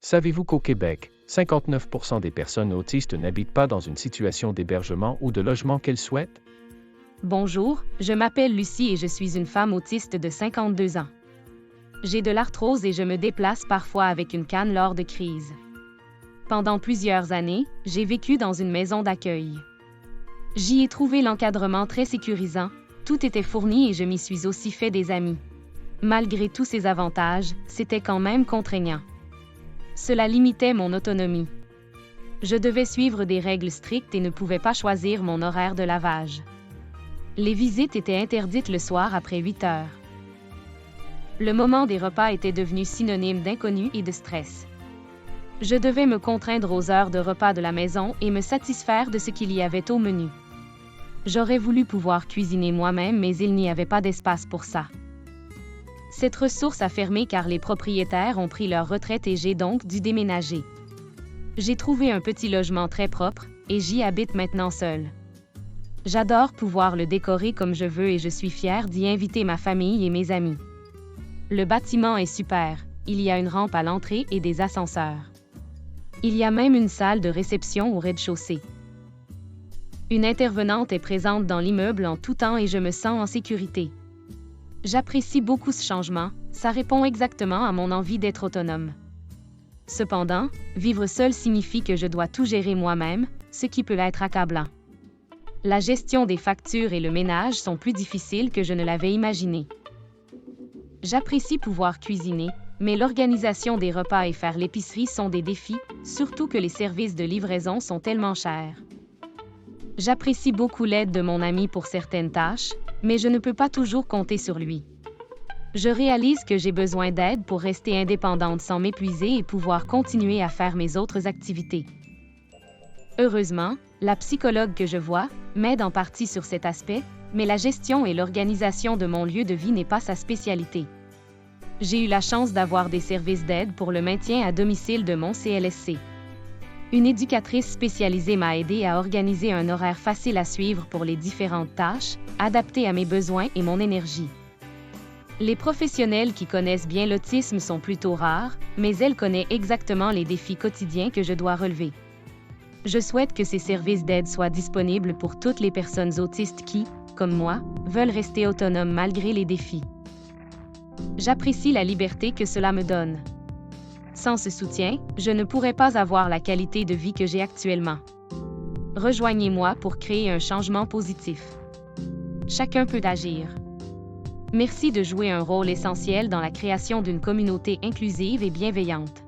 Savez-vous qu'au Québec, 59% des personnes autistes n'habitent pas dans une situation d'hébergement ou de logement qu'elles souhaitent? Bonjour, je m'appelle Lucie et je suis une femme autiste de 52 ans. J'ai de l'arthrose et je me déplace parfois avec une canne lors de crises. Pendant plusieurs années, j'ai vécu dans une maison d'accueil. J'y ai trouvé l'encadrement très sécurisant, tout était fourni et je m'y suis aussi fait des amis. Malgré tous ces avantages, c'était quand même contraignant. Cela limitait mon autonomie. Je devais suivre des règles strictes et ne pouvais pas choisir mon horaire de lavage. Les visites étaient interdites le soir après 8 heures. Le moment des repas était devenu synonyme d'inconnu et de stress. Je devais me contraindre aux heures de repas de la maison et me satisfaire de ce qu'il y avait au menu. J'aurais voulu pouvoir cuisiner moi-même, mais il n'y avait pas d'espace pour ça. Cette ressource a fermé car les propriétaires ont pris leur retraite et j'ai donc dû déménager. J'ai trouvé un petit logement très propre et j'y habite maintenant seule. J'adore pouvoir le décorer comme je veux et je suis fière d'y inviter ma famille et mes amis. Le bâtiment est super, il y a une rampe à l'entrée et des ascenseurs. Il y a même une salle de réception au rez-de-chaussée. Une intervenante est présente dans l'immeuble en tout temps et je me sens en sécurité. J'apprécie beaucoup ce changement, ça répond exactement à mon envie d'être autonome. Cependant, vivre seule signifie que je dois tout gérer moi-même, ce qui peut être accablant. La gestion des factures et le ménage sont plus difficiles que je ne l'avais imaginé. J'apprécie pouvoir cuisiner, mais l'organisation des repas et faire l'épicerie sont des défis, surtout que les services de livraison sont tellement chers. J'apprécie beaucoup l'aide de mon ami pour certaines tâches, mais je ne peux pas toujours compter sur lui. Je réalise que j'ai besoin d'aide pour rester indépendante sans m'épuiser et pouvoir continuer à faire mes autres activités. Heureusement, la psychologue que je vois m'aide en partie sur cet aspect, mais la gestion et l'organisation de mon lieu de vie n'est pas sa spécialité. J'ai eu la chance d'avoir des services d'aide pour le maintien à domicile de mon CLSC. Une éducatrice spécialisée m'a aidé à organiser un horaire facile à suivre pour les différentes tâches, adapté à mes besoins et mon énergie. Les professionnels qui connaissent bien l'autisme sont plutôt rares, mais elle connaît exactement les défis quotidiens que je dois relever. Je souhaite que ces services d'aide soient disponibles pour toutes les personnes autistes qui, comme moi, veulent rester autonomes malgré les défis. J'apprécie la liberté que cela me donne. Sans ce soutien, je ne pourrais pas avoir la qualité de vie que j'ai actuellement. Rejoignez-moi pour créer un changement positif. Chacun peut agir. Merci de jouer un rôle essentiel dans la création d'une communauté inclusive et bienveillante.